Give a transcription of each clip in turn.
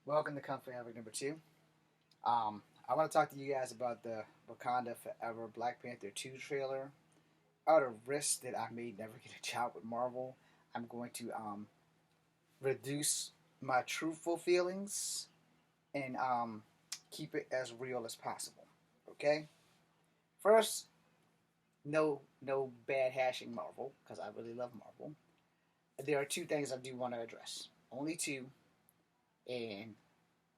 Welcome to Comfort Havoc number 2. I want to talk to you guys about the Wakanda Forever Black Panther 2 trailer. Out of risk that I may never get a job with Marvel, I'm going to reduce my truthful feelings and keep it as real as possible. Okay? First, no bad hashing Marvel, because I really love Marvel. There are two things I do want to address. Only two, and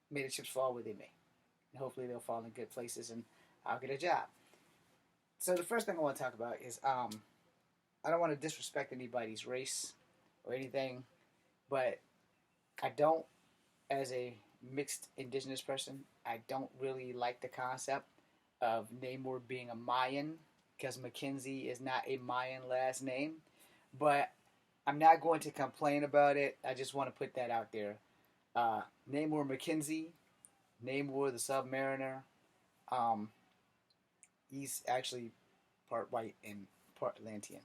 may the chips fall where they may. And hopefully they'll fall in good places and I'll get a job. So the first thing I want to talk about is I don't want to disrespect anybody's race or anything, but I don't, as a mixed indigenous person, I don't really like the concept of Namor being a Mayan because Mackenzie is not a Mayan last name. But I'm not going to complain about it. I just want to put that out there. Namor Mackenzie, Namor the Submariner. Um, he's actually part white and part Atlantean.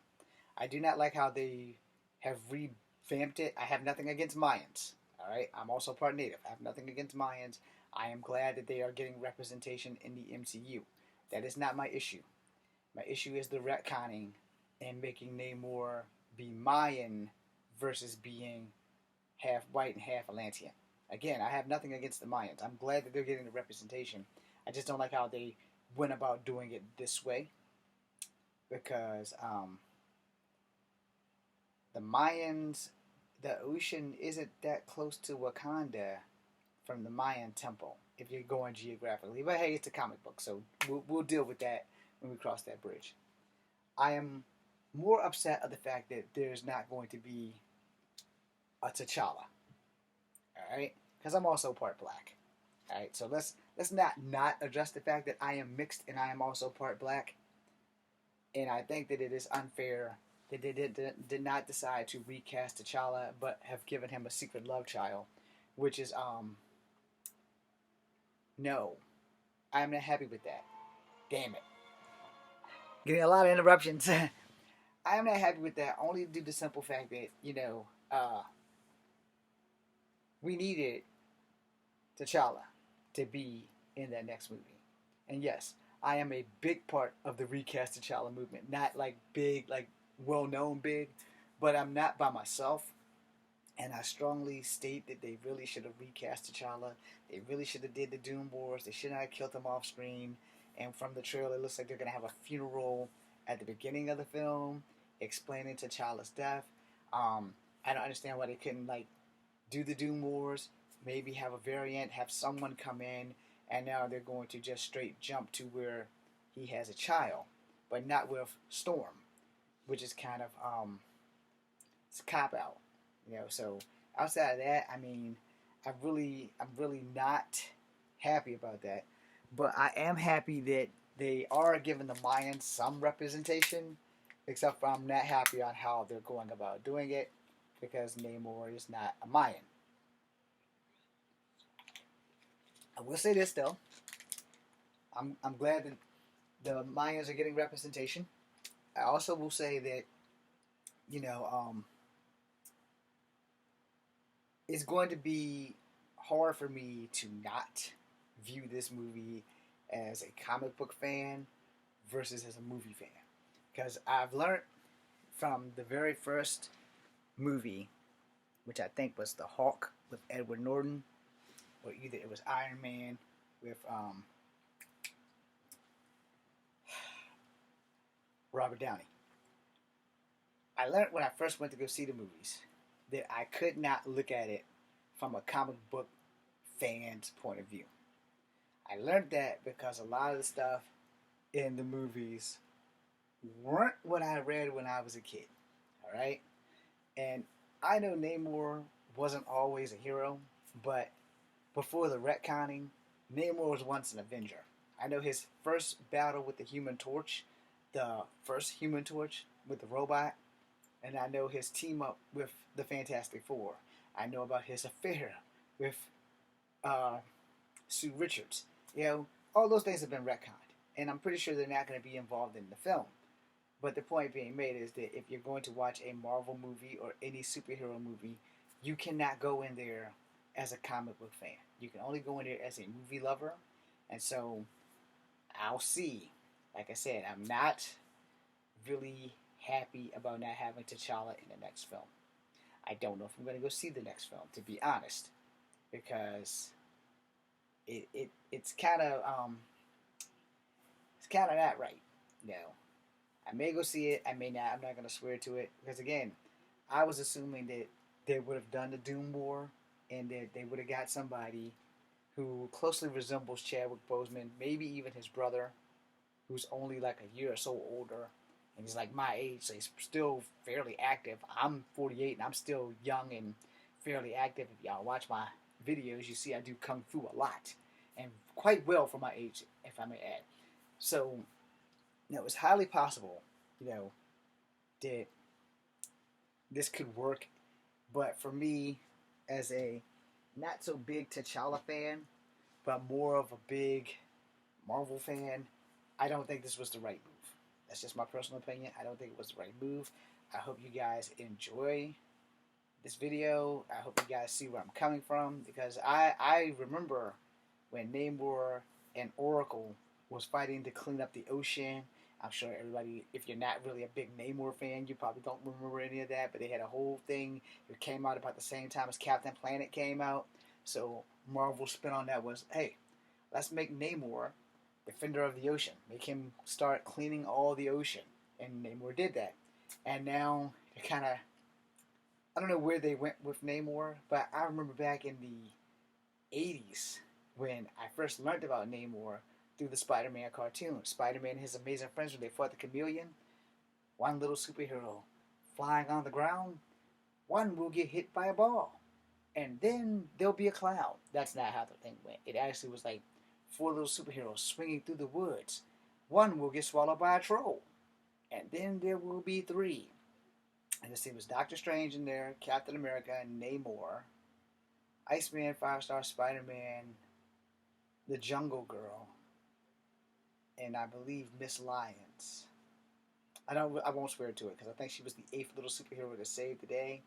I do not like how they have revamped it. I have nothing against Mayans. All right, I'm also part Native. I have nothing against Mayans. I am glad that they are getting representation in the MCU. That is not my issue. My issue is the retconning and making Namor be Mayan versus being half white and half Atlantean. Again, I have nothing against the Mayans. I'm glad that they're getting the representation. I just don't like how they went about doing it this way because the Mayans, the ocean isn't that close to Wakanda from the Mayan temple if you're going geographically. But hey, it's a comic book, so we'll deal with that when we cross that bridge. I am more upset of the fact that there's not going to be a T'Challa. All right, because I'm also part black. All right, so let's not address the fact that I am mixed and I am also part black. And I think that it is unfair that they did not decide to recast T'Challa, but have given him a secret love child, which is no, I am not happy with that. Damn it, getting a lot of interruptions. I am not happy with that only due to the simple fact that we needed T'Challa to be in that next movie. And yes, I am a big part of the recast T'Challa movement. Not like big, like well known big, but I'm not by myself. And I strongly state that they really should have recast T'Challa. They really should have did the Doom Wars. They should not have killed him off screen. And from the trailer, it looks like they're gonna have a funeral at the beginning of the film, explaining T'Challa's death. I don't understand why they couldn't like do the Doom Wars, maybe have a variant, have someone come in, and now they're going to just straight jump to where he has a child, but not with Storm, which is kind of it's a cop out, So outside of that, I mean, I'm really not happy about that, but I am happy that they are giving the Mayans some representation, except for I'm not happy on how they're going about doing it because Namor is not a Mayan. I will say this though. I'm glad that the Mayans are getting representation. I also will say that you know it's going to be hard for me to not view this movie as a comic book fan versus as a movie fan because I've learned from the very first movie, which I think was the Hulk with Edward Norton, or either it was Iron Man with Robert Downey. I learned when I first went to go see the movies that I could not look at it from a comic book fan's point of view. I learned that because a lot of the stuff in the movies weren't what I read when I was a kid. All right? And I know Namor wasn't always a hero, but before the retconning, Namor was once an Avenger. I know his first battle with the Human Torch, the first Human Torch with the robot, and I know his team up with the Fantastic Four. I know about his affair with Sue Richards. All those things have been retconned, and I'm pretty sure they're not going to be involved in the film. But the point being made is that if you're going to watch a Marvel movie or any superhero movie, you cannot go in there as a comic book fan. You can only go in there as a movie lover. And so I'll see. Like I said, I'm not really happy about not having T'Challa in the next film. I don't know if I'm going to go see the next film, to be honest, because it's kind of not right. You know, I may go see it. I may not. I'm not going to swear to it because again, I was assuming that they would have done the Doom War and that they would have got somebody who closely resembles Chadwick Boseman, maybe even his brother, who's only like a year or so older, and he's like my age, so he's still fairly active. I'm 48 and I'm still young and fairly active. If y'all watch my videos, you see I do kung fu a lot and quite well for my age, if I may add. So, it's highly possible, that this could work. But for me, as a not so big T'Challa fan, but more of a big Marvel fan, I don't think this was the right move. That's just my personal opinion. I don't think it was the right move. I hope you guys enjoy this video. I hope you guys see where I'm coming from, because I remember when Namor and Oracle was fighting to clean up the ocean. I'm sure everybody, if you're not really a big Namor fan, you probably don't remember any of that, but they had a whole thing that came out about the same time as Captain Planet came out. So Marvel's spin on that was, hey, let's make Namor defender of the ocean. Make him start cleaning all the ocean. And Namor did that. And now they kind of, I don't know where they went with Namor, but I remember back in the 80s when I first learned about Namor through the Spider-Man cartoon. Spider-Man and his amazing friends, when they fought the Chameleon, one little superhero flying on the ground, one will get hit by a ball. And then there'll be a cloud. That's not how the thing went. It actually was like 4 little superheroes swinging through the woods. One will get swallowed by a troll. And then there will be 3. And let's see, it was Doctor Strange in there, Captain America, Namor, Iceman, Firestar, Spider-Man, the Jungle Girl, and I believe Miss Lyons. I won't swear to it because I think she was the 8th little superhero to save the day.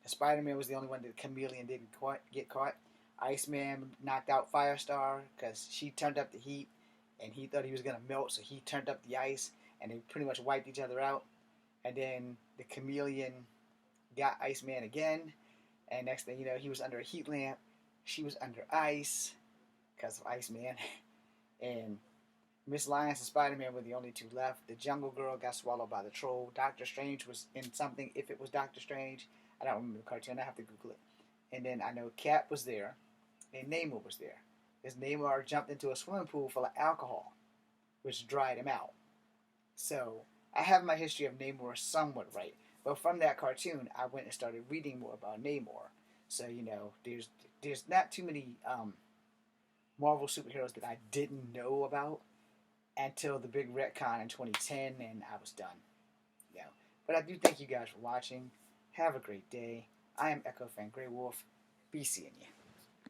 Spider-Man was the only one that Chameleon didn't get caught. Iceman knocked out Firestar because she turned up the heat and he thought he was going to melt, so he turned up the ice and they pretty much wiped each other out. And then the Chameleon got Iceman again, and next thing you know, he was under a heat lamp. She was under ice because of Iceman. And Miss Lyons and Spider-Man were the only 2 left. The Jungle Girl got swallowed by the troll. Doctor Strange was in something, if it was Doctor Strange. I don't remember the cartoon. I have to Google it. And then I know Cap was there, and Namor was there. Because Namor jumped into a swimming pool full of alcohol, which dried him out. So I have my history of Namor somewhat right. But from that cartoon, I went and started reading more about Namor. So, there's not too many Marvel superheroes that I didn't know about until the big retcon in 2010, and I was done. But I do thank you guys for watching. Have a great day. I am Echo Fan Grey Wolf. Be seeing you.